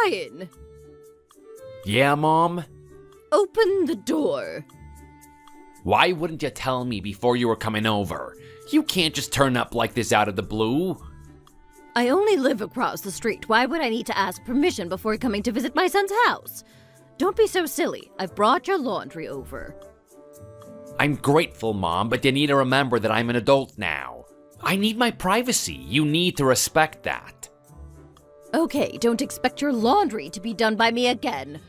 Ryan! Yeah, Mom? Open the door. Why wouldn't you tell me before you were coming over? You can't just turn up like this out of the blue. I only live across the street. Why would I need to ask permission before coming to visit my son's house? Don't be so silly. I've brought your laundry over. I'm grateful, Mom, but you need to remember that I'm an adult now. I need my privacy. You need to respect that. Okay, don't expect your laundry to be done by me again.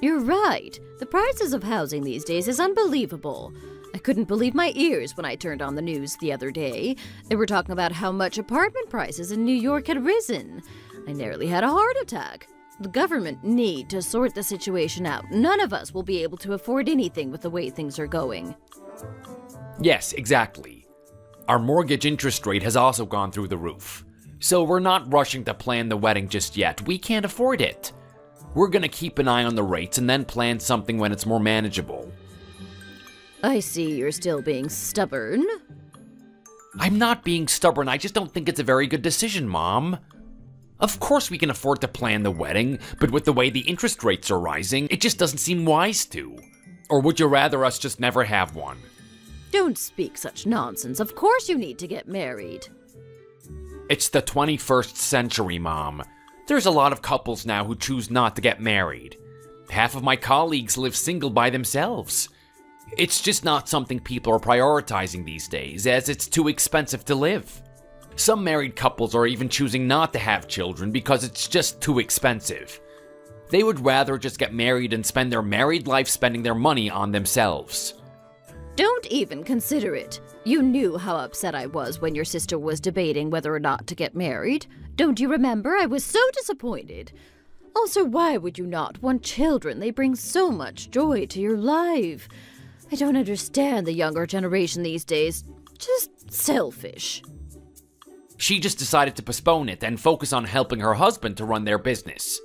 You're right. The prices of housing these days is unbelievable. I couldn't believe my ears when I turned on the news the other day. They were talking about how much apartment prices in New York had risen. I nearly had a heart attack. The government need to sort the situation out. None of us will be able to afford anything with the way things are going. Yes, exactly. Our mortgage interest rate has also gone through the roof. So we're not rushing to plan the wedding just yet. We can't afford it. We're gonna keep an eye on the rates and then plan something when it's more manageable. I see you're still being stubborn. I'm not being stubborn, I just don't think it's a very good decision, Mom. Of course we can afford to plan the wedding, but with the way the interest rates are rising, it just doesn't seem wise to. Or would you rather us just never have one? Don't speak such nonsense. Of course you need to get married. It's the 21st century, Mom. There's a lot of couples now who choose not to get married. Half of my colleagues live single by themselves. It's just not something people are prioritizing these days, as it's too expensive to live. Some married couples are even choosing not to have children because it's just too expensive. They would rather just get married and spend their married life spending their money on themselves. Don't even consider it. You knew how upset I was when your sister was debating whether or not to get married. Don't you remember? I was so disappointed. Also, why would you not want children? They bring so much joy to your life. I don't understand the younger generation these days. Just selfish. She just decided to postpone it and focus on helping her husband to run their business.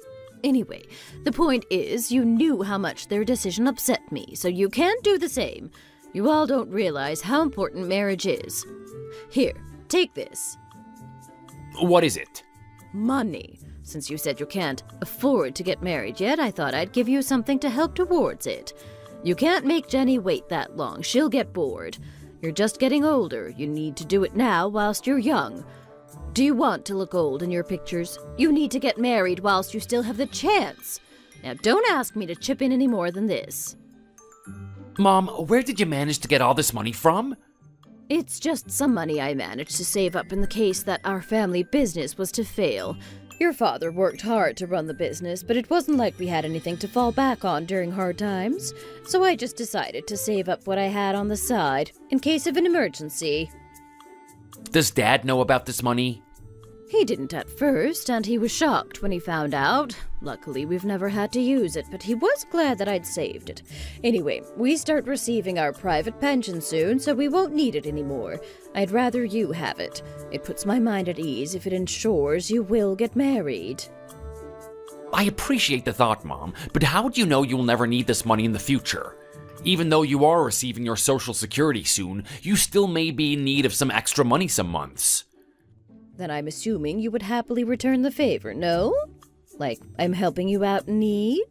Anyway, the point is, you knew how much their decision upset me, so you can't do the same. You all don't realize how important marriage is. Here, take this. What is it? Money. Since you said you can't afford to get married yet, I thought I'd give you something to help towards it. You can't make Jenny wait that long. She'll get bored. You're just getting older. You need to do it now whilst you're young. Do you want to look old in your pictures? You need to get married whilst you still have the chance. Now, don't ask me to chip in any more than this. Mom, where did you manage to get all this money from? It's just some money I managed to save up in the case that our family business was to fail. Your father worked hard to run the business, but it wasn't like we had anything to fall back on during hard times. So I just decided to save up what I had on the side, in case of an emergency. Does Dad know about this money? He didn't at first, and he was shocked when he found out. Luckily, we've never had to use it, but he was glad that I'd saved it. Anyway, we start receiving our private pension soon, so we won't need it anymore. I'd rather you have it. It puts my mind at ease if it ensures you will get married. I appreciate the thought, Mom, but how do you know you'll never need this money in the future? Even though you are receiving your Social Security soon, you still may be in need of some extra money some months. Then I'm assuming you would happily return the favor, no? Like, I'm helping you out in need?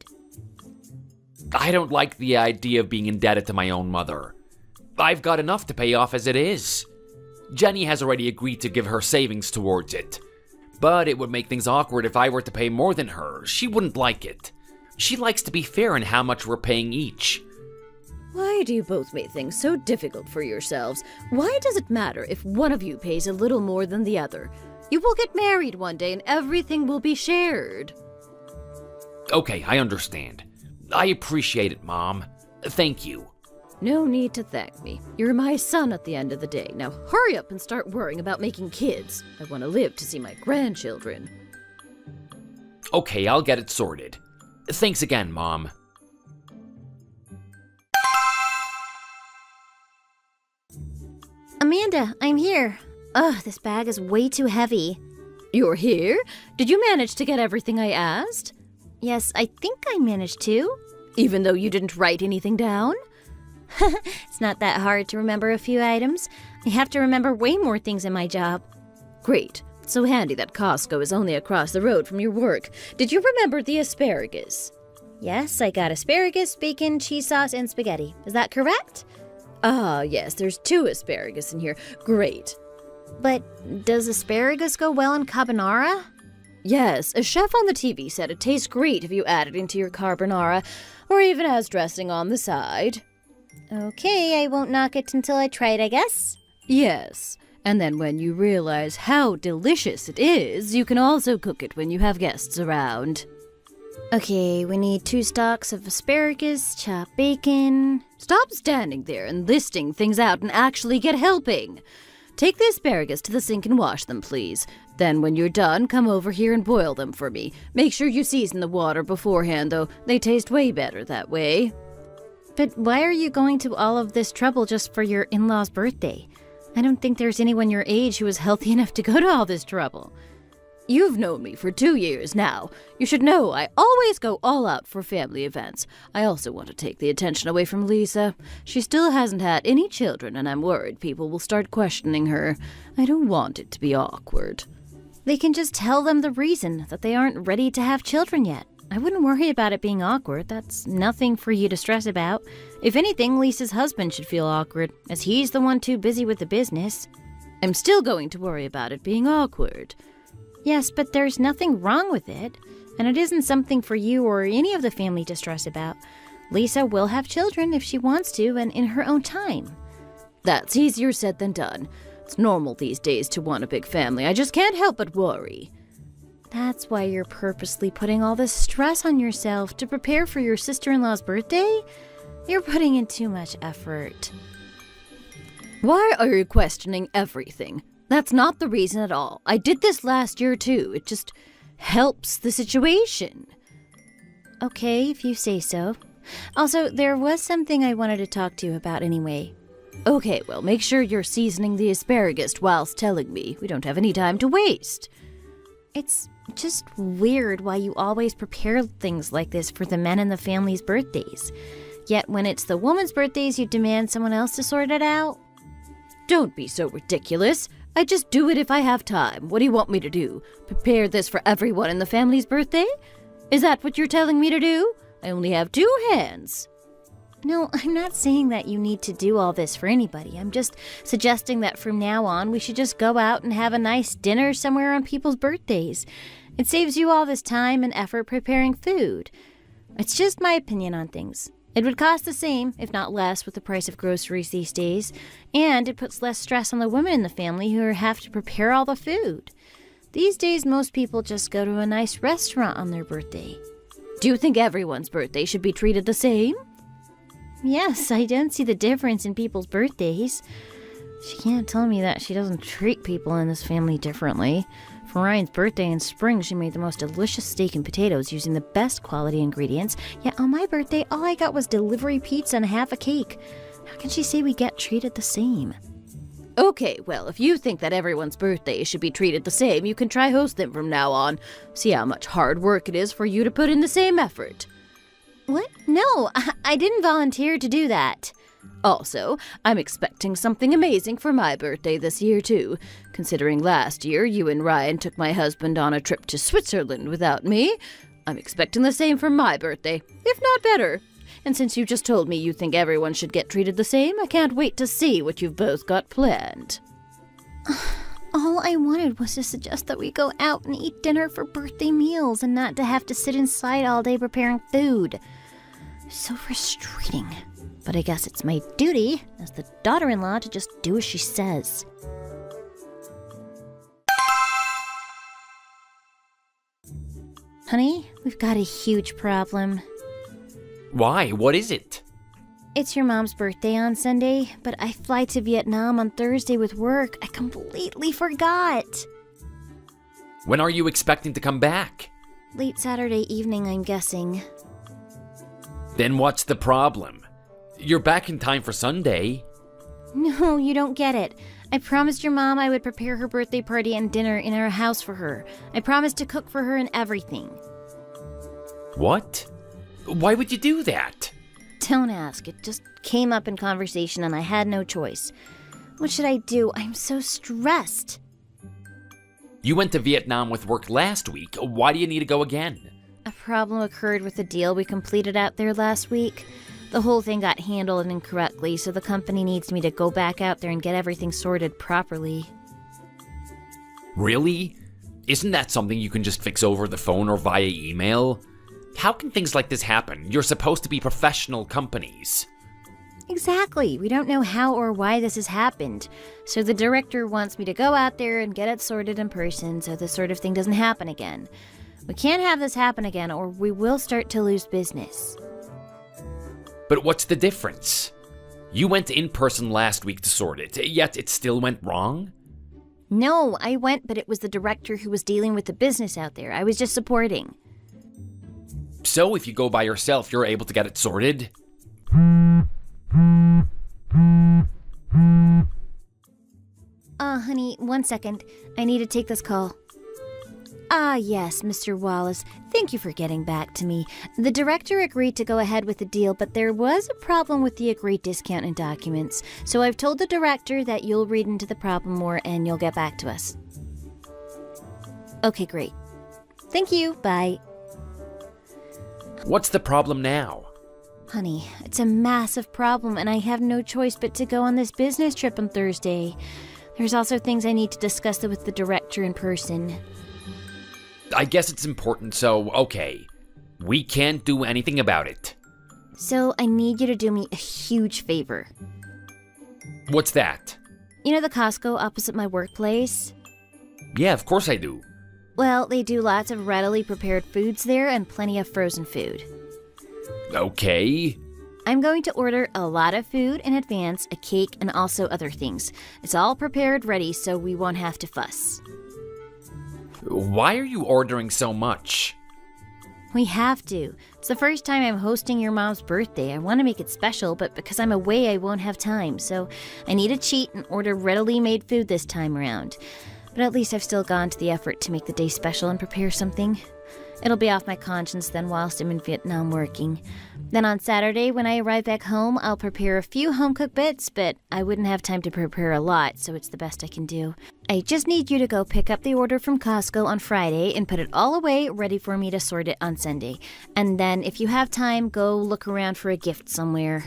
I don't like the idea of being indebted to my own mother. I've got enough to pay off as it is. Jenny has already agreed to give her savings towards it. But it would make things awkward if I were to pay more than her. She wouldn't like it. She likes to be fair in how much we're paying each. Why do you both make things so difficult for yourselves? Why does it matter if one of you pays a little more than the other? You will get married one day and everything will be shared. Okay, I understand. I appreciate it, Mom. Thank you. No need to thank me. You're my son at the end of the day. Now hurry up and start worrying about making kids. I want to live to see my grandchildren. Okay, I'll get it sorted. Thanks again, Mom. Amanda, I'm here. Ugh, this bag is way too heavy. You're here? Did you manage to get everything I asked? Yes, I think I managed to. Even though you didn't write anything down? It's not that hard to remember a few items. I have to remember way more things in my job. Great. So handy that Costco is only across the road from your work. Did you remember the asparagus? Yes, I got asparagus, bacon, cheese sauce, and spaghetti. Is that correct? Ah, yes, there's 2 asparagus in here. Great. But does asparagus go well in carbonara? Yes, a chef on the TV said it tastes great if you add it into your carbonara, or even as dressing on the side. Okay, I won't knock it until I try it, I guess. Yes, and then when you realize how delicious it is, you can also cook it when you have guests around. Okay, we need 2 stalks of asparagus, chopped bacon. Stop standing there and listing things out and actually get helping. Take the asparagus to the sink and wash them, please. Then when you're done, come over here and boil them for me. Make sure you season the water beforehand, though. They taste way better that way. But why are you going to all of this trouble just for your in-law's birthday? I don't think there's anyone your age who is healthy enough to go to all this trouble. You've known me for 2 years now. You should know I always go all out for family events. I also want to take the attention away from Lisa. She still hasn't had any children, and I'm worried people will start questioning her. I don't want it to be awkward. They can just tell them the reason, that they aren't ready to have children yet. I wouldn't worry about it being awkward. That's nothing for you to stress about. If anything, Lisa's husband should feel awkward, as he's the one too busy with the business. I'm still going to worry about it being awkward. Yes, but there's nothing wrong with it, and it isn't something for you or any of the family to stress about. Lisa will have children if she wants to and in her own time. That's easier said than done. It's normal these days to want a big family. I just can't help but worry. That's why you're purposely putting all this stress on yourself to prepare for your sister-in-law's birthday? You're putting in too much effort. Why are you questioning everything? That's not the reason at all. I did this last year too. It just helps the situation. Okay, if you say so. Also, there was something I wanted to talk to you about anyway. Okay, well, make sure you're seasoning the asparagus whilst telling me. We don't have any time to waste. It's just weird why you always prepare things like this for the men in the family's birthdays. Yet when it's the woman's birthdays, you demand someone else to sort it out? Don't be so ridiculous. I just do it if I have time. What do you want me to do? Prepare this for everyone in the family's birthday? Is that what you're telling me to do? I only have 2 hands. No, I'm not saying that you need to do all this for anybody. I'm just suggesting that from now on, we should just go out and have a nice dinner somewhere on people's birthdays. It saves you all this time and effort preparing food. It's just my opinion on things. It would cost the same, if not less, with the price of groceries these days, and it puts less stress on the women in the family who have to prepare all the food. These days, most people just go to a nice restaurant on their birthday. Do you think everyone's birthday should be treated the same? Yes, I don't see the difference in people's birthdays. She can't tell me that she doesn't treat people in this family differently. For Ryan's birthday in spring, she made the most delicious steak and potatoes using the best quality ingredients. Yet on my birthday, all I got was delivery pizza and half a cake. How can she say we get treated the same? Okay, well, if you think that everyone's birthday should be treated the same, you can try host them from now on. See how much hard work it is for you to put in the same effort. What? No, I didn't volunteer to do that. Also, I'm expecting something amazing for my birthday this year, too. Considering last year you and Ryan took my husband on a trip to Switzerland without me, I'm expecting the same for my birthday, if not better. And since you just told me you think everyone should get treated the same, I can't wait to see what you've both got planned. All I wanted was to suggest that we go out and eat dinner for birthday meals and not to have to sit inside all day preparing food. So frustrating. But I guess it's my duty as the daughter-in-law to just do as she says. Honey, we've got a huge problem. Why? What is it? It's your mom's birthday on Sunday, but I fly to Vietnam on Thursday with work. I completely forgot. When are you expecting to come back? Late Saturday evening, I'm guessing. Then what's the problem? You're back in time for Sunday. No, you don't get it. I promised your mom I would prepare her birthday party and dinner in our house for her. I promised to cook for her and everything. What? Why would you do that? Don't ask. It just came up in conversation and I had no choice. What should I do? I'm so stressed. You went to Vietnam with work last week. Why do you need to go again? A problem occurred with the deal we completed out there last week. The whole thing got handled incorrectly, so the company needs me to go back out there and get everything sorted properly. Really? Isn't that something you can just fix over the phone or via email? How can things like this happen? You're supposed to be professional companies. Exactly. We don't know how or why this has happened. So the director wants me to go out there and get it sorted in person so this sort of thing doesn't happen again. We can't have this happen again or we will start to lose business. But what's the difference? You went in person last week to sort it, yet it still went wrong? No, I went, but it was the director who was dealing with the business out there. I was just supporting. So if you go by yourself, you're able to get it sorted? Honey, 1 second. I need to take this call. Ah, yes, Mr. Wallace. Thank you for getting back to me. The director agreed to go ahead with the deal, but there was a problem with the agreed discount and documents. So I've told the director that you'll read into the problem more and you'll get back to us. Okay, great. Thank you. Bye. What's the problem now? Honey, it's a massive problem and I have no choice but to go on this business trip on Thursday. There's also things I need to discuss with the director in person. I guess it's important, so okay. We can't do anything about it. So I need you to do me a huge favor. What's that? You know the Costco opposite my workplace? Yeah, of course I do. Well, they do lots of readily prepared foods there and plenty of frozen food. Okay. I'm going to order a lot of food in advance, a cake, and also other things. It's all prepared ready so we won't have to fuss. Why are you ordering so much? We have to. It's the first time I'm hosting your mom's birthday. I want to make it special, but because I'm away, I won't have time. So I need to cheat and order readily made food this time around. But at least I've still gone to the effort to make the day special and prepare something. It'll be off my conscience then whilst I'm in Vietnam working. Then on Saturday, when I arrive back home, I'll prepare a few home-cooked bits, but I wouldn't have time to prepare a lot, so it's the best I can do. I just need you to go pick up the order from Costco on Friday and put it all away, ready for me to sort it on Sunday. And then, if you have time, go look around for a gift somewhere.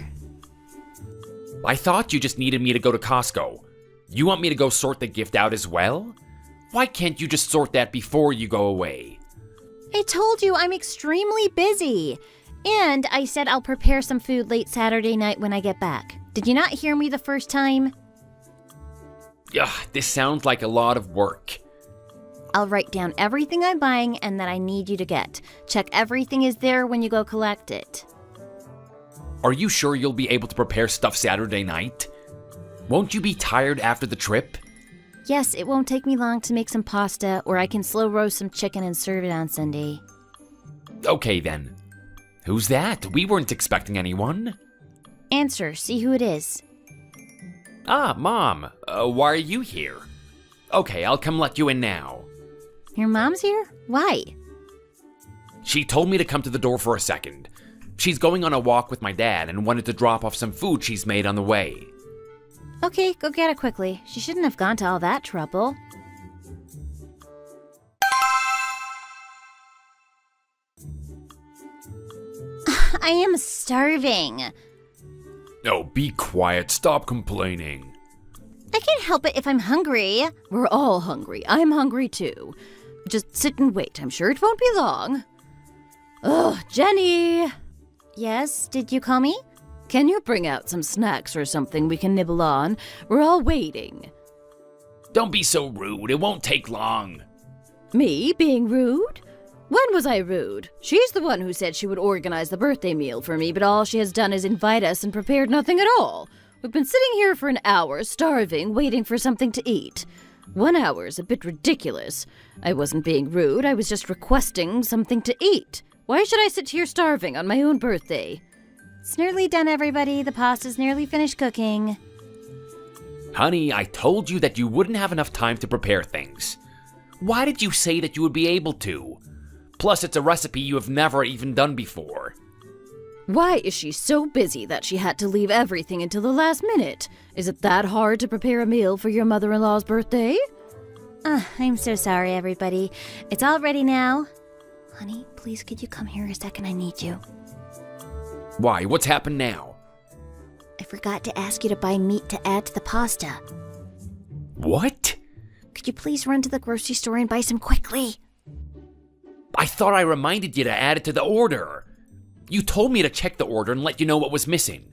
I thought you just needed me to go to Costco. You want me to go sort the gift out as well? Why can't you just sort that before you go away? I told you I'm extremely busy. And I said I'll prepare some food late Saturday night when I get back. Did you not hear me the first time? Ugh, this sounds like a lot of work. I'll write down everything I'm buying and that I need you to get. Check everything is there when you go collect it. Are you sure you'll be able to prepare stuff Saturday night? Won't you be tired after the trip? Yes, it won't take me long to make some pasta, or I can slow roast some chicken and serve it on Sunday. Okay then. Who's that? We weren't expecting anyone. Answer, see who it is. Ah, Mom. Why are you here? Okay, I'll come let you in now. Your mom's here? Why? She told me to come to the door for a second. She's going on a walk with my dad and wanted to drop off some food she's made on the way. Okay, go get it quickly. She shouldn't have gone to all that trouble. I am starving. No, be quiet. Stop complaining. I can't help it if I'm hungry. We're all hungry. I'm hungry too. Just sit and wait. I'm sure it won't be long. Ugh, Jenny! Yes, did you call me? Can you bring out some snacks or something we can nibble on? We're all waiting. Don't be so rude. It won't take long. Me being rude? When was I rude? She's the one who said she would organize the birthday meal for me, but all she has done is invite us and prepared nothing at all. We've been sitting here for an hour, starving, waiting for something to eat. 1 hour's a bit ridiculous. I wasn't being rude, I was just requesting something to eat. Why should I sit here starving on my own birthday? It's nearly done, everybody. The pasta's nearly finished cooking. Honey, I told you that you wouldn't have enough time to prepare things. Why did you say that you would be able to? Plus, it's a recipe you have never even done before. Why is she so busy that she had to leave everything until the last minute? Is it that hard to prepare a meal for your mother-in-law's birthday? I'm so sorry, everybody. It's all ready now. Honey, please could you come here a second? I need you. Why? What's happened now? I forgot to ask you to buy meat to add to the pasta. What? Could you please run to the grocery store and buy some quickly? I thought I reminded you to add it to the order. You told me to check the order and let you know what was missing.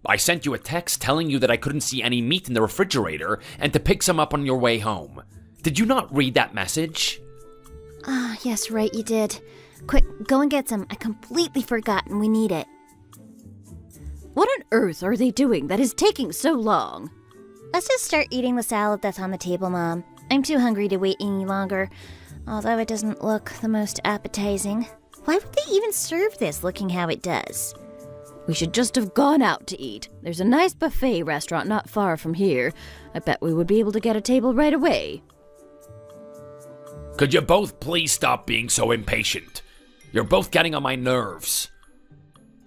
I sent you a text telling you that I couldn't see any meat in the refrigerator and to pick some up on your way home. Did you not read that message? Yes, right, you did. Quick, go and get some. I completely forgot and we need it. What on earth are they doing that is taking so long? Let's just start eating the salad that's on the table, Mom. I'm too hungry to wait any longer, although it doesn't look the most appetizing. Why would they even serve this, looking how it does? We should just have gone out to eat. There's a nice buffet restaurant not far from here. I bet we would be able to get a table right away. Could you both please stop being so impatient? You're both getting on my nerves.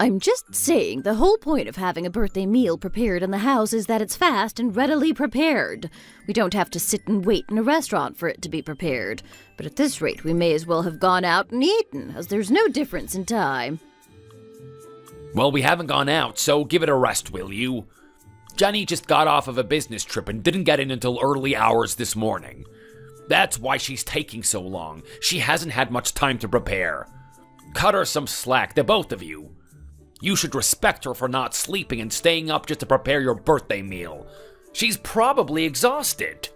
I'm just saying the whole point of having a birthday meal prepared in the house is that it's fast and readily prepared. We don't have to sit and wait in a restaurant for it to be prepared. But at this rate, we may as well have gone out and eaten, as there's no difference in time. Well, we haven't gone out, so give it a rest, will you? Jenny just got off of a business trip and didn't get in until early hours this morning. That's why she's taking so long. She hasn't had much time to prepare. Cut her some slack, the both of you. You should respect her for not sleeping and staying up just to prepare your birthday meal. She's probably exhausted.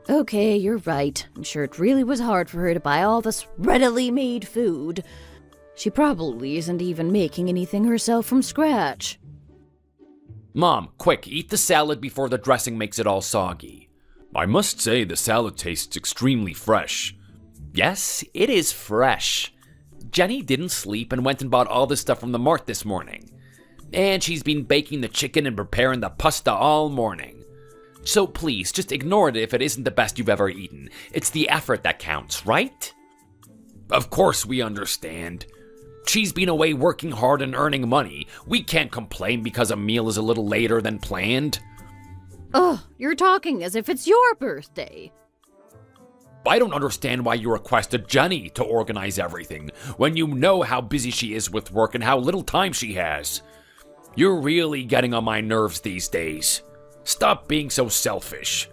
Okay, you're right. I'm sure it really was hard for her to buy all this readily made food. She probably isn't even making anything herself from scratch. Mom, quick, eat the salad before the dressing makes it all soggy. I must say the salad tastes extremely fresh. Yes, it is fresh. Jenny didn't sleep and went and bought all this stuff from the mart this morning. And she's been baking the chicken and preparing the pasta all morning. So please, just ignore it if it isn't the best you've ever eaten. It's the effort that counts, right? Of course we understand. She's been away working hard and earning money. We can't complain because a meal is a little later than planned. Ugh, you're talking as if it's your birthday. I don't understand why you requested Jenny to organize everything, when you know how busy she is with work and how little time she has. You're really getting on my nerves these days. Stop being so selfish.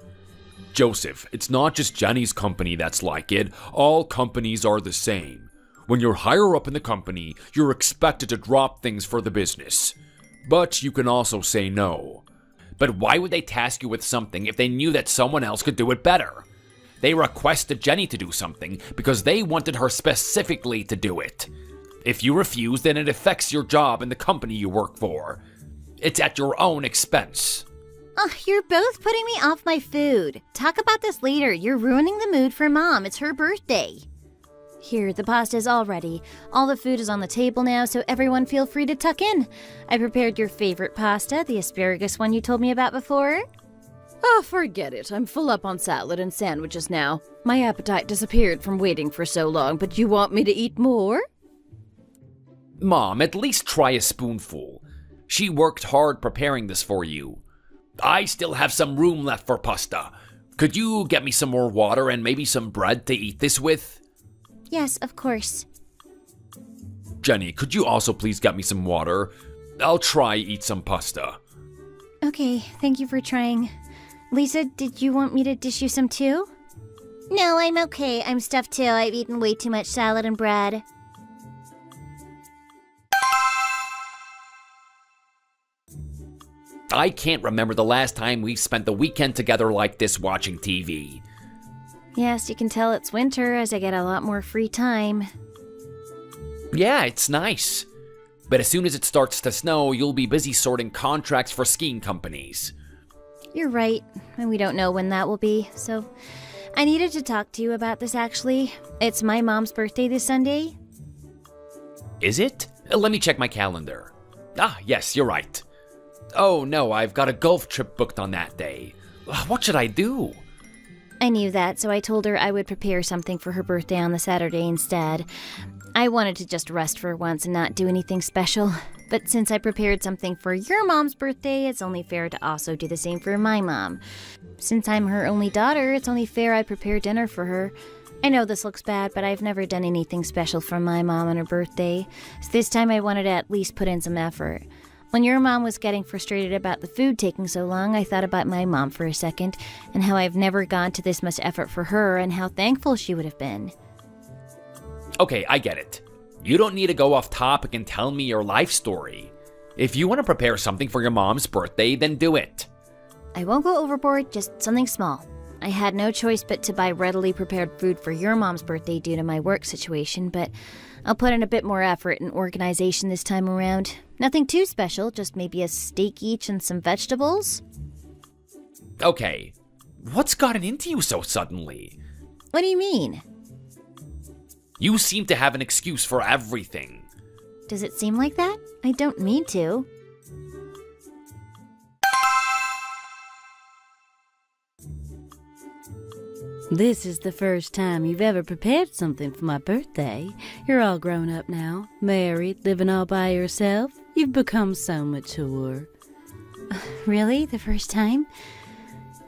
Joseph, it's not just Jenny's company that's like it. All companies are the same. When you're higher up in the company, you're expected to drop things for the business. But you can also say no. But why would they task you with something if they knew that someone else could do it better? They requested Jenny to do something because they wanted her specifically to do it. If you refuse, then it affects your job and the company you work for. It's at your own expense. Oh, you're both putting me off my food. Talk about this later. You're ruining the mood for Mom. It's her birthday. Here, the pasta's all ready. All the food is on the table now, so everyone feel free to tuck in. I prepared your favorite pasta, the asparagus one you told me about before. Oh, forget it. I'm full up on salad and sandwiches now. My appetite disappeared from waiting for so long, but you want me to eat more? Mom, at least try a spoonful. She worked hard preparing this for you. I still have some room left for pasta. Could you get me some more water and maybe some bread to eat this with? Yes, of course. Jenny, could you also please get me some water? I'll try eat some pasta. Okay, thank you for trying. Lisa, did you want me to dish you some too? No, I'm okay. I'm stuffed too. I've eaten way too much salad and bread. I can't remember the last time we spent the weekend together like this watching TV. Yes, you can tell it's winter as I get a lot more free time. Yeah, it's nice. But as soon as it starts to snow, you'll be busy sorting contracts for skiing companies. You're right, and we don't know when that will be, so I needed to talk to you about this actually. It's my mom's birthday this Sunday. Is it? Let me check my calendar. Ah, yes, you're right. Oh no, I've got a golf trip booked on that day. What should I do? I knew that, so I told her I would prepare something for her birthday on the Saturday instead. I wanted to just rest for once and not do anything special. But since I prepared something for your mom's birthday, it's only fair to also do the same for my mom. Since I'm her only daughter, it's only fair I prepare dinner for her. I know this looks bad, but I've never done anything special for my mom on her birthday, so this time I wanted to at least put in some effort. When your mom was getting frustrated about the food taking so long, I thought about my mom for a second, and how I've never gone to this much effort for her, and how thankful she would have been. Okay, I get it. You don't need to go off topic and tell me your life story. If you want to prepare something for your mom's birthday, then do it. I won't go overboard, just something small. I had no choice but to buy readily prepared food for your mom's birthday due to my work situation, but I'll put in a bit more effort and organization this time around. Nothing too special, just maybe a steak each and some vegetables. Okay, what's gotten into you so suddenly? What do you mean? You seem to have an excuse for everything. Does it seem like that? I don't mean to. This is the first time you've ever prepared something for my birthday. You're all grown up now, married, living all by yourself. You've become so mature. Really? The first time?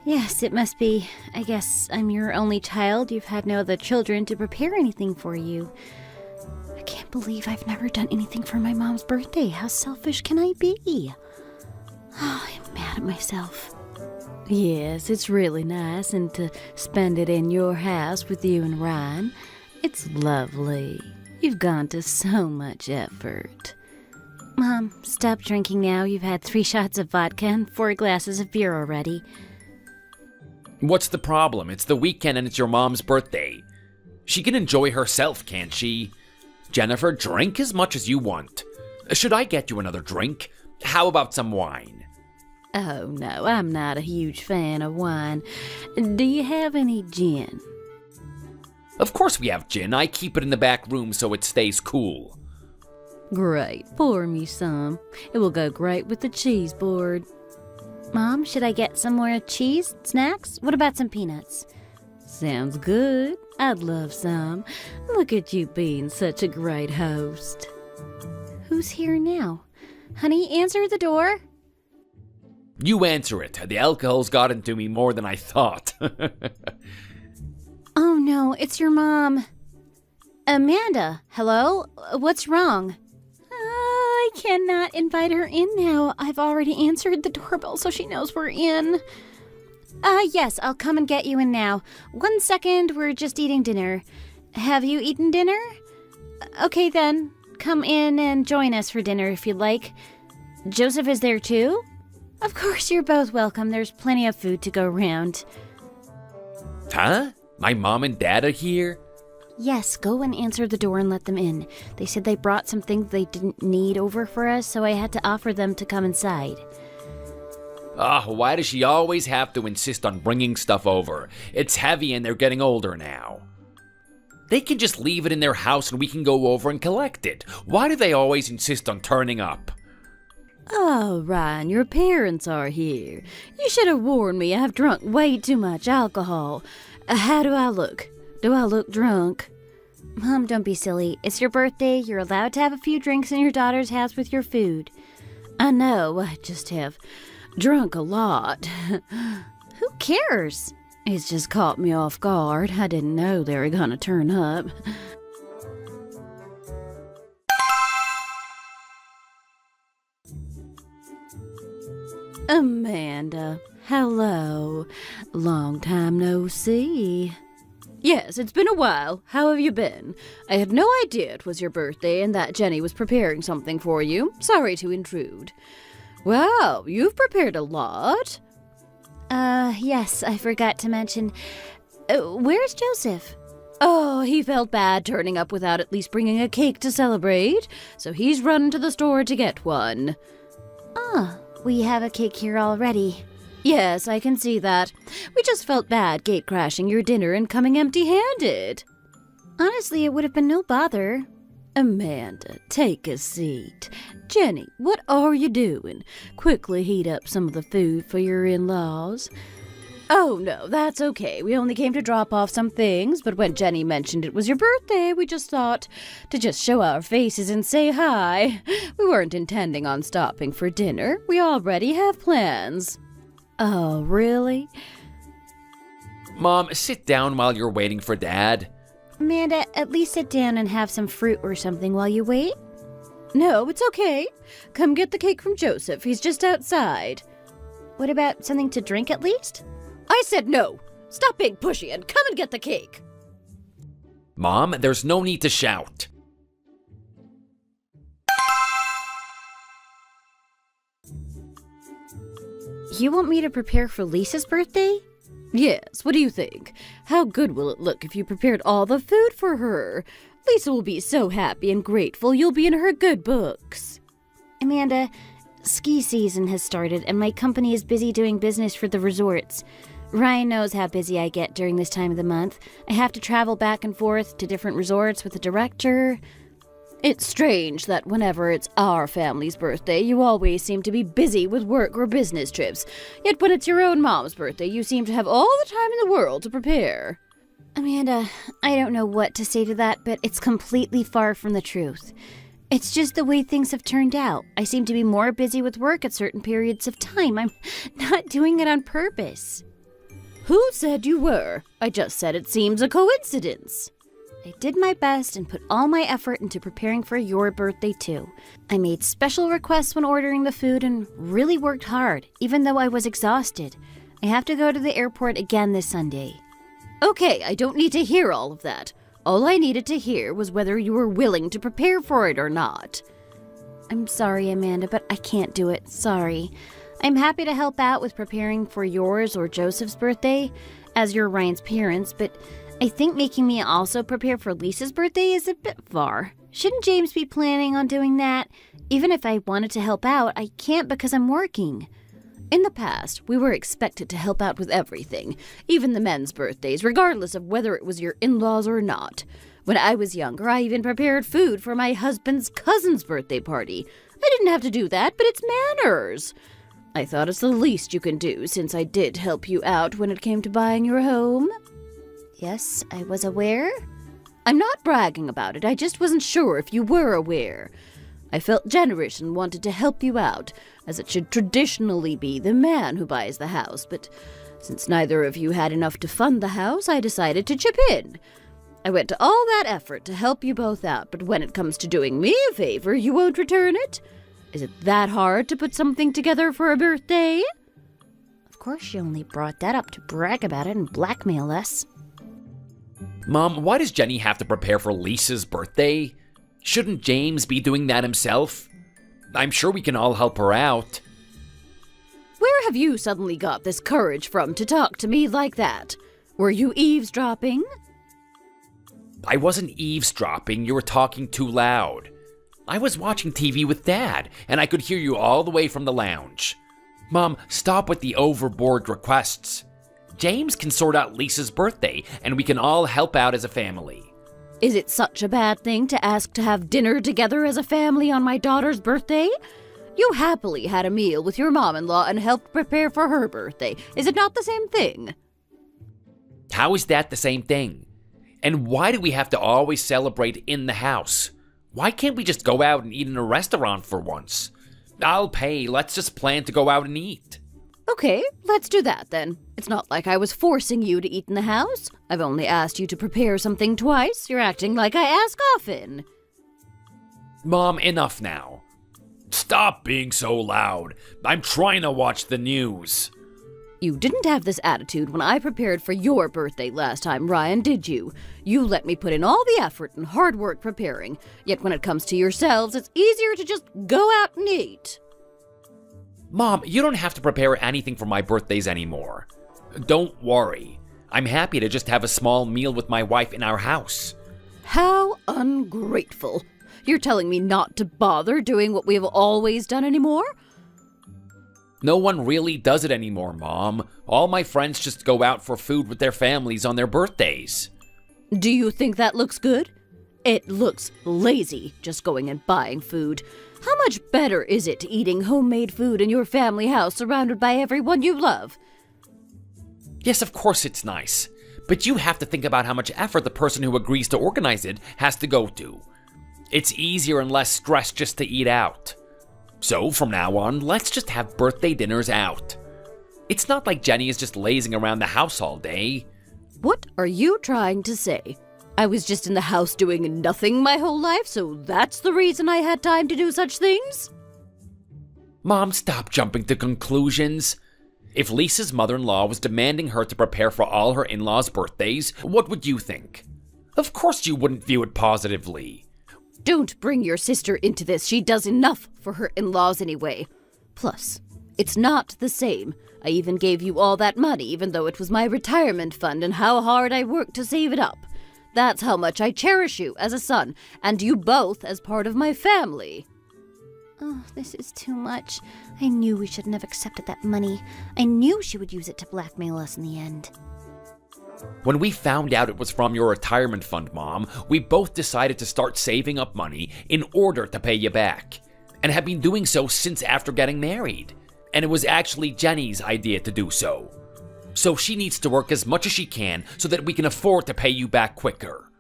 Yes, it must be. I guess I'm your only child. You've had no other children to prepare anything for you. I can't believe I've never done anything for my mom's birthday. How selfish can I be? Oh, I'm mad at myself. Yes, it's really nice, and to spend it in your house with you and Ryan, it's lovely. You've gone to so much effort. Mom, stop drinking now. You've had 3 shots of vodka and 4 glasses of beer already. What's the problem? It's the weekend and it's your mom's birthday. She can enjoy herself, can't she? Jennifer, drink as much as you want. Should I get you another drink? How about some wine? Oh, no, I'm not a huge fan of wine. Do you have any gin? Of course we have gin. I keep it in the back room so it stays cool. Great. Pour me some. It will go great with the cheese board. Mom, should I get some more cheese snacks? What about some peanuts? Sounds good. I'd love some. Look at you being such a great host. Who's here now? Honey, answer the door. You answer it. The alcohol's got into me more than I thought. Oh no, it's your mom. Amanda, hello? What's wrong? I cannot invite her in now. I've already answered the doorbell so she knows we're in. Yes, I'll come and get you in now. 1 second, we're just eating dinner. Have you eaten dinner? Okay then, come in and join us for dinner if you'd like. Joseph is there too? Of course, you're both welcome. There's plenty of food to go around. Huh? My mom and dad are here? Yes, go and answer the door and let them in. They said they brought some things they didn't need over for us, so I had to offer them to come inside. Why does she always have to insist on bringing stuff over? It's heavy and they're getting older now. They can just leave it in their house and we can go over and collect it. Why do they always insist on turning up? Oh, Ryan, your parents are here. You should have warned me. I've drunk way too much alcohol. How do I look? Do I look drunk? Mom, don't be silly. It's your birthday. You're allowed to have a few drinks in your daughter's house with your food. I know. I just have drunk a lot. Who cares? It's just caught me off guard. I didn't know they were gonna turn up. Amanda, hello. Long time no see. Yes, it's been a while. How have you been? I had no idea it was your birthday and that Jenny was preparing something for you. Sorry to intrude. Wow, you've prepared a lot. Yes, I forgot to mention. Where's Joseph? Oh, he felt bad turning up without at least bringing a cake to celebrate, so he's run to the store to get one. Ah, we have a cake here already. Yes, I can see that. We just felt bad gatecrashing your dinner and coming empty-handed. Honestly, it would have been no bother. Amanda, take a seat. Jenny, what are you doing? Quickly heat up some of the food for your in-laws. Oh, no, that's okay. We only came to drop off some things, but when Jenny mentioned it was your birthday, we just thought to just show our faces and say hi. We weren't intending on stopping for dinner. We already have plans. Oh, really? Mom, sit down while you're waiting for Dad. Amanda, at least sit down and have some fruit or something while you wait. No, it's okay. Come get the cake from Joseph. He's just outside. What about something to drink at least? I said no. Stop being pushy and come and get the cake. Mom, there's no need to shout. You want me to prepare for Lisa's birthday? Yes, what do you think? How good will it look if you prepared all the food for her? Lisa will be so happy and grateful you'll be in her good books. Amanda, ski season has started and my company is busy doing business for the resorts. Ryan knows how busy I get during this time of the month. I have to travel back and forth to different resorts with the director. It's strange that whenever it's our family's birthday, you always seem to be busy with work or business trips. Yet when it's your own mom's birthday, you seem to have all the time in the world to prepare. Amanda, I don't know what to say to that, but it's completely far from the truth. It's just the way things have turned out. I seem to be more busy with work at certain periods of time. I'm not doing it on purpose. Who said you were? I just said it seems a coincidence. I did my best and put all my effort into preparing for your birthday too. I made special requests when ordering the food and really worked hard, even though I was exhausted. I have to go to the airport again this Sunday. Okay, I don't need to hear all of that. All I needed to hear was whether you were willing to prepare for it or not. I'm sorry, Amanda, but I can't do it. Sorry. I'm happy to help out with preparing for yours or Joseph's birthday, as you're Ryan's parents, but I think making me also prepare for Lisa's birthday is a bit far. Shouldn't James be planning on doing that? Even if I wanted to help out, I can't because I'm working. In the past, we were expected to help out with everything, even the men's birthdays, regardless of whether it was your in-laws or not. When I was younger, I even prepared food for my husband's cousin's birthday party. I didn't have to do that, but it's manners. I thought it's the least you can do since I did help you out when it came to buying your home. Yes, I was aware. I'm not bragging about it, I just wasn't sure if you were aware. I felt generous and wanted to help you out, as it should traditionally be the man who buys the house, but since neither of you had enough to fund the house, I decided to chip in. I went to all that effort to help you both out, but when it comes to doing me a favor, you won't return it? Is it that hard to put something together for a birthday? Of course she only brought that up to brag about it and blackmail us. Mom, why does Jenny have to prepare for Lisa's birthday? Shouldn't James be doing that himself? I'm sure we can all help her out. Where have you suddenly got this courage from to talk to me like that? Were you eavesdropping? I wasn't eavesdropping, you were talking too loud. I was watching TV with Dad, and I could hear you all the way from the lounge. Mom, stop with the overboard requests. James can sort out Lisa's birthday, and we can all help out as a family. Is it such a bad thing to ask to have dinner together as a family on my daughter's birthday? You happily had a meal with your mom-in-law and helped prepare for her birthday. Is it not the same thing? How is that the same thing? And why do we have to always celebrate in the house? Why can't we just go out and eat in a restaurant for once? I'll pay. Let's just plan to go out and eat. Okay, let's do that then. It's not like I was forcing you to eat in the house. I've only asked you to prepare something twice. You're acting like I ask often. Mom, enough now. Stop being so loud. I'm trying to watch the news. You didn't have this attitude when I prepared for your birthday last time, Ryan, did you? You let me put in all the effort and hard work preparing. Yet when it comes to yourselves, it's easier to just go out and eat. Mom, you don't have to prepare anything for my birthdays anymore. Don't worry. I'm happy to just have a small meal with my wife in our house. How ungrateful. You're telling me not to bother doing what we have always done anymore? No one really does it anymore, Mom. All my friends just go out for food with their families on their birthdays. Do you think that looks good? It looks lazy, just going and buying food. How much better is it eating homemade food in your family house surrounded by everyone you love? Yes, of course it's nice. But you have to think about how much effort the person who agrees to organize it has to go to. It's easier and less stress just to eat out. So, from now on, let's just have birthday dinners out. It's not like Jenny is just lazing around the house all day. What are you trying to say? I was just in the house doing nothing my whole life, so that's the reason I had time to do such things? Mom, stop jumping to conclusions. If Lisa's mother-in-law was demanding her to prepare for all her in-laws' birthdays, what would you think? Of course you wouldn't view it positively. Don't bring your sister into this. She does enough for her in-laws anyway. Plus, it's not the same. I even gave you all that money, even though it was my retirement fund and how hard I worked to save it up. That's how much I cherish you as a son, and you both as part of my family. Oh, this is too much. I knew we shouldn't have accepted that money. I knew she would use it to blackmail us in the end. When we found out it was from your retirement fund, Mom, we both decided to start saving up money in order to pay you back, and have been doing so since after getting married. And it was actually Jenny's idea to do so. So she needs to work as much as she can so that we can afford to pay you back quicker.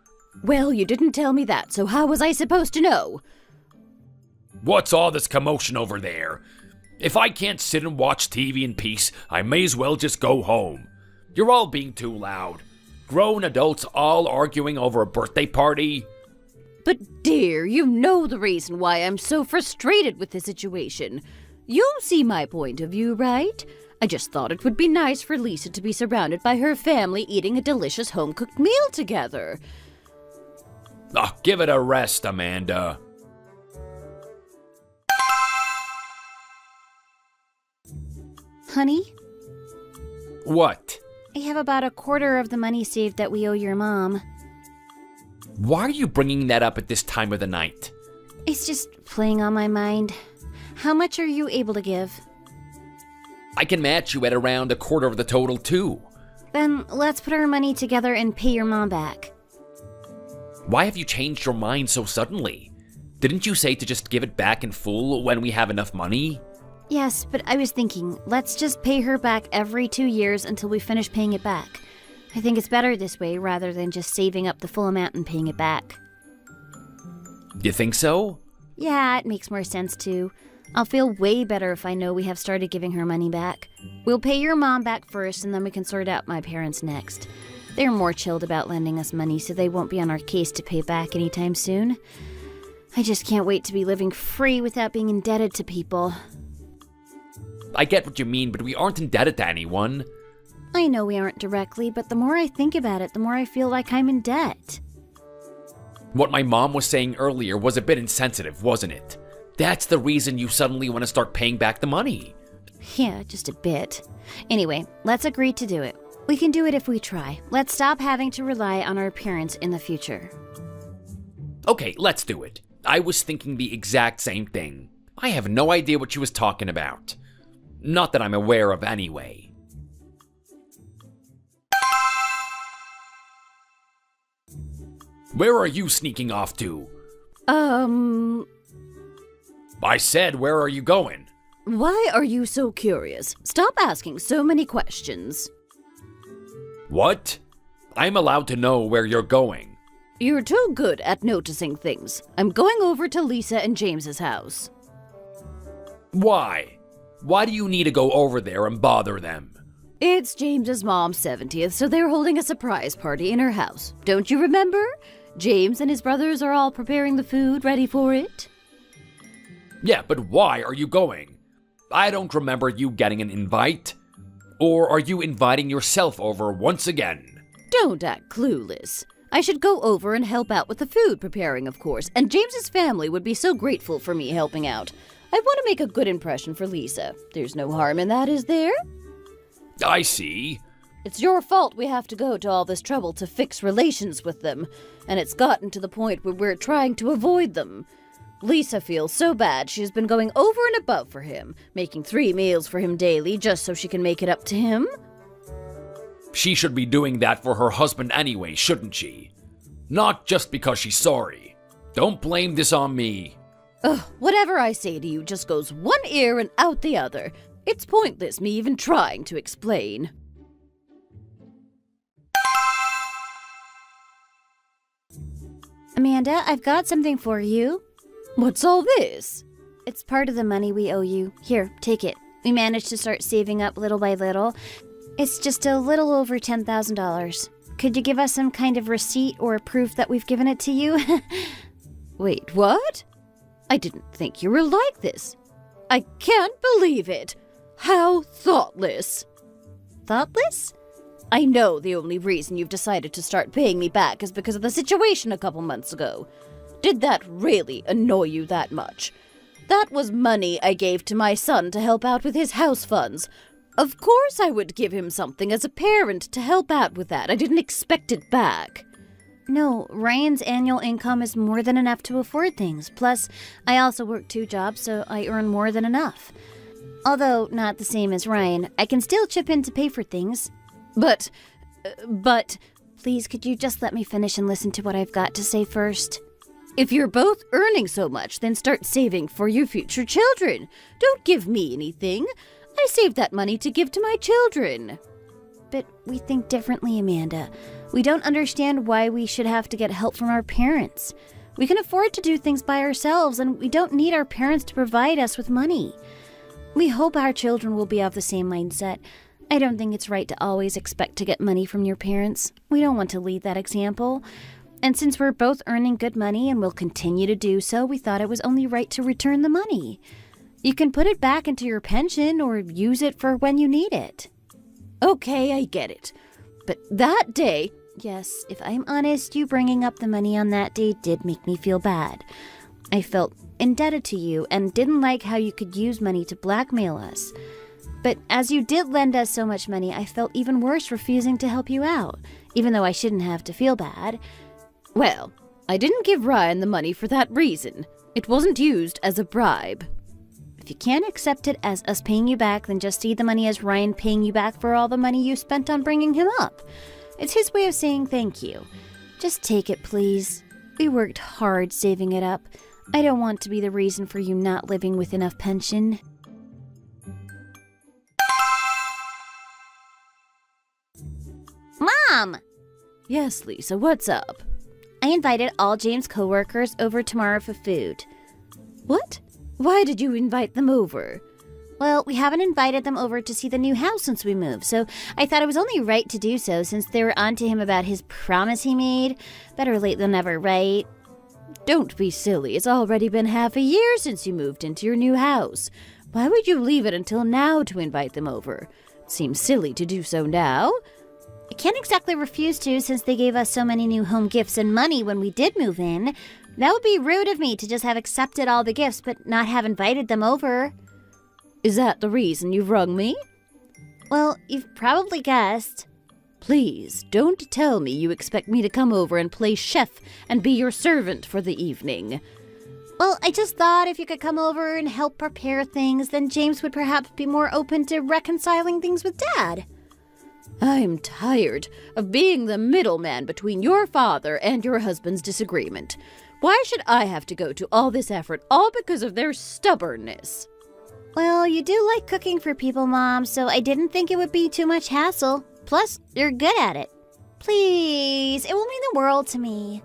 Well, you didn't tell me that, so how was I supposed to know? What's all this commotion over there? If I can't sit and watch TV in peace, I may as well just go home. You're all being too loud. Grown adults all arguing over a birthday party. But dear, you know the reason why I'm so frustrated with the situation. You see my point of view, right? I just thought it would be nice for Lisa to be surrounded by her family eating a delicious home-cooked meal together. Oh, give it a rest, Amanda. Honey, What? I have about a quarter of the money saved that we owe your mom. Why are you bringing that up at this time of the night? It's just playing on my mind. How much are you able to give? I can match you at around a quarter of the total, too. Then let's put our money together and pay your mom back. Why have you changed your mind so suddenly? Didn't you say to just give it back in full when we have enough money? Yes, but I was thinking, let's just pay her back every 2 years until we finish paying it back. I think it's better this way rather than just saving up the full amount and paying it back. You think so? Yeah, it makes more sense too. I'll feel way better if I know we have started giving her money back. We'll pay your mom back first and then we can sort out my parents next. They're more chilled about lending us money so they won't be on our case to pay back anytime soon. I just can't wait to be living free without being indebted to people. I get what you mean, but we aren't indebted to anyone. I know we aren't directly, but the more I think about it, the more I feel like I'm in debt. What my mom was saying earlier was a bit insensitive, wasn't it? That's the reason you suddenly want to start paying back the money. Yeah, just a bit. Anyway, let's agree to do it. We can do it if we try. Let's stop having to rely on our parents in the future. Okay, let's do it. I was thinking the exact same thing. I have no idea what she was talking about. Not that I'm aware of anyway. Where are you sneaking off to? I said, where are you going? Why are you so curious? Stop asking so many questions. What? I'm allowed to know where you're going. You're too good at noticing things. I'm going over to Lisa and James's house. Why? Why do you need to go over there and bother them? It's James's mom's 70th, so they're holding a surprise party in her house. Don't you remember? James and his brothers are all preparing the food, ready for it. Yeah, but why are you going? I don't remember you getting an invite. Or are you inviting yourself over once again? Don't act clueless. I should go over and help out with the food preparing, of course, and James's family would be so grateful for me helping out. I want to make a good impression for Lisa. There's no harm in that, is there? I see. It's your fault we have to go to all this trouble to fix relations with them, and it's gotten to the point where we're trying to avoid them. Lisa feels so bad she's been going over and above for him, making 3 meals for him daily just so she can make it up to him. She should be doing that for her husband anyway, shouldn't she? Not just because she's sorry. Don't blame this on me. Ugh, whatever I say to you just goes one ear and out the other. It's pointless me even trying to explain. Amanda, I've got something for you. What's all this? It's part of the money we owe you. Here, take it. We managed to start saving up little by little. It's just a little over $10,000. Could you give us some kind of receipt or proof that we've given it to you? Wait, what? I didn't think you were like this. I can't believe it. How thoughtless. Thoughtless? I know the only reason you've decided to start paying me back is because of the situation a couple months ago. Did that really annoy you that much? That was money I gave to my son to help out with his house funds. Of course I would give him something as a parent to help out with that. I didn't expect it back. No, Ryan's annual income is more than enough to afford things. Plus, I also work 2 jobs, so I earn more than enough. Although not the same as Ryan, I can still chip in to pay for things. But... Please, could you just let me finish and listen to what I've got to say first? If you're both earning so much, then start saving for your future children. Don't give me anything. I saved that money to give to my children. But we think differently, Amanda. We don't understand why we should have to get help from our parents. We can afford to do things by ourselves, and we don't need our parents to provide us with money. We hope our children will be of the same mindset. I don't think it's right to always expect to get money from your parents. We don't want to lead that example. And since we're both earning good money and will continue to do so, we thought it was only right to return the money. You can put it back into your pension or use it for when you need it. Okay, I get it. But that day... Yes, if I'm honest, you bringing up the money on that day did make me feel bad. I felt indebted to you and didn't like how you could use money to blackmail us. But as you did lend us so much money, I felt even worse refusing to help you out, even though I shouldn't have to feel bad. Well, I didn't give Ryan the money for that reason. It wasn't used as a bribe. If you can't accept it as us paying you back, then just see the money as Ryan paying you back for all the money you spent on bringing him up. It's his way of saying thank you. Just take it, please. We worked hard saving it up. I don't want to be the reason for you not living with enough pension. Mom! Yes, Lisa, what's up? I invited all James' coworkers over tomorrow for food. What? Why did you invite them over? Well, we haven't invited them over to see the new house since we moved, so I thought it was only right to do so since they were on to him about his promise he made. Better late than never, right? Don't be silly. It's already been half a year since you moved into your new house. Why would you leave it until now to invite them over? It seems silly to do so now. I can't exactly refuse to since they gave us so many new home gifts and money when we did move in. That would be rude of me to just have accepted all the gifts but not have invited them over. Is that the reason you've rung me? Well, you've probably guessed. Please, don't tell me you expect me to come over and play chef and be your servant for the evening. Well, I just thought if you could come over and help prepare things, then James would perhaps be more open to reconciling things with Dad. I'm tired of being the middleman between your father and your husband's disagreement. Why should I have to go to all this effort, all because of their stubbornness? Well, you do like cooking for people, Mom, so I didn't think it would be too much hassle. Plus, you're good at it. Please, it will mean the world to me.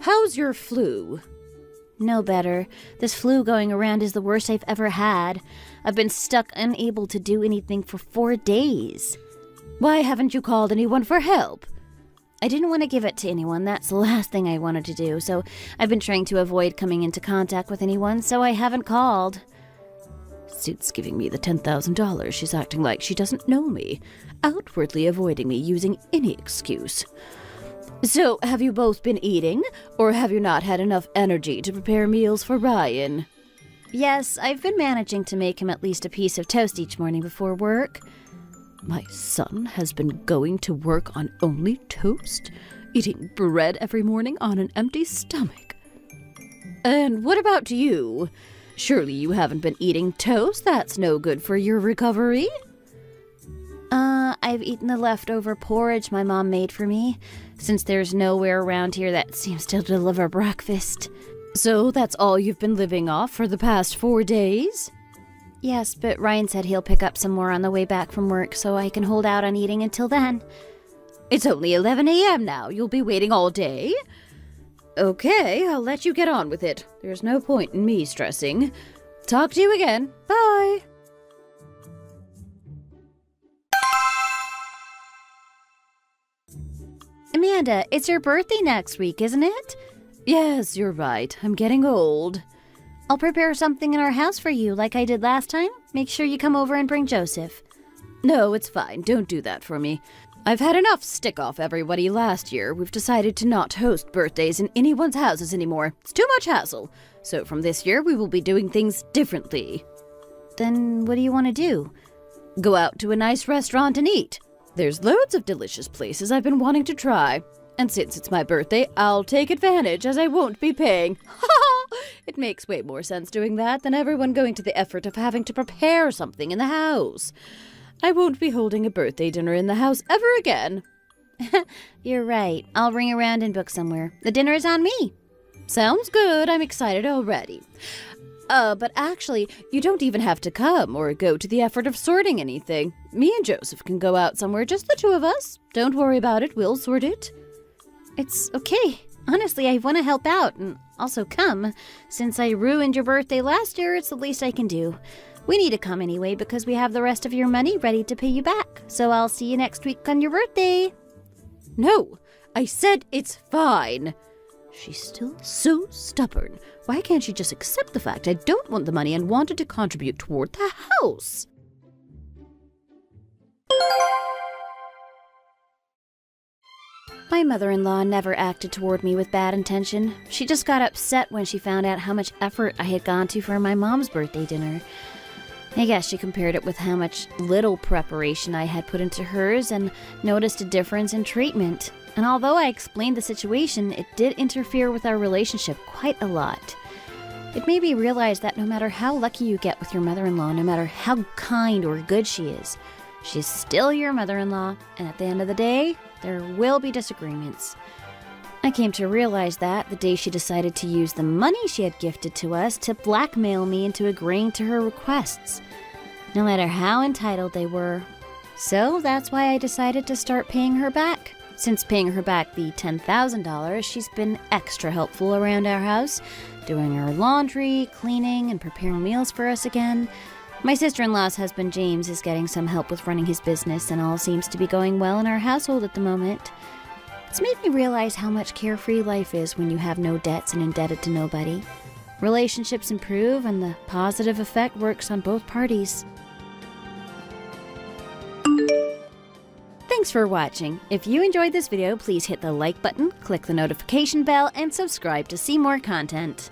How's your flu? No better. This flu going around is the worst I've ever had. I've been stuck unable to do anything for 4 days. Why haven't you called anyone for help? I didn't want to give it to anyone. That's the last thing I wanted to do, so I've been trying to avoid coming into contact with anyone, so I haven't called. Suit's giving me the $10,000. She's acting like she doesn't know me, outwardly avoiding me using any excuse. So, have you both been eating, or have you not had enough energy to prepare meals for Ryan? Yes, I've been managing to make him at least a piece of toast each morning before work. My son has been going to work on only toast, eating bread every morning on an empty stomach. And what about you? Surely you haven't been eating toast? That's no good for your recovery. I've eaten the leftover porridge my mom made for me, since there's nowhere around here that seems to deliver breakfast. So that's all you've been living off for the past 4 days? Yes, but Ryan said he'll pick up some more on the way back from work, so I can hold out on eating until then. It's only 11 a.m. now. You'll be waiting all day? Okay, I'll let you get on with it. There's no point in me stressing. Talk to you again. Bye. Amanda, it's your birthday next week, isn't it? Yes, you're right. I'm getting old. I'll prepare something in our house for you like I did last time. Make sure you come over and bring Joseph. No, it's fine. Don't do that for me. I've had enough stick off everybody last year. We've decided to not host birthdays in anyone's houses anymore. It's too much hassle. So from this year, we will be doing things differently. Then what do you want to do? Go out to a nice restaurant and eat. There's loads of delicious places I've been wanting to try. And since it's my birthday, I'll take advantage as I won't be paying. It makes way more sense doing that than everyone going to the effort of having to prepare something in the house. I won't be holding a birthday dinner in the house ever again. You're right. I'll ring around and book somewhere. The dinner is on me. Sounds good. I'm excited already. But actually, you don't even have to come or go to the effort of sorting anything. Me and Joseph can go out somewhere, just the two of us. Don't worry about it. We'll sort it. It's okay. Honestly, I want to help out and also come. Since I ruined your birthday last year, it's the least I can do. We need to come anyway because we have the rest of your money ready to pay you back. So I'll see you next week on your birthday. No, I said it's fine. She's still so stubborn. Why can't she just accept the fact I don't want the money and wanted to contribute toward the house? My mother-in-law never acted toward me with bad intention. She just got upset when she found out how much effort I had gone to for my mom's birthday dinner. I guess she compared it with how much little preparation I had put into hers and noticed a difference in treatment. And although I explained the situation, it did interfere with our relationship quite a lot. It made me realize that no matter how lucky you get with your mother-in-law, no matter how kind or good she is, she's still your mother-in-law, and at the end of the day, there will be disagreements. I came to realize that the day she decided to use the money she had gifted to us to blackmail me into agreeing to her requests, no matter how entitled they were. So that's why I decided to start paying her back. Since paying her back the $10,000, she's been extra helpful around our house, doing our laundry, cleaning, and preparing meals for us again. My sister-in-law's husband, James, is getting some help with running his business, and all seems to be going well in our household at the moment. It's made me realize how much carefree life is when you have no debts and indebted to nobody. Relationships improve, and the positive effect works on both parties. Thanks for watching. If you enjoyed this video, please hit the like button, click the notification bell, and subscribe to see more content.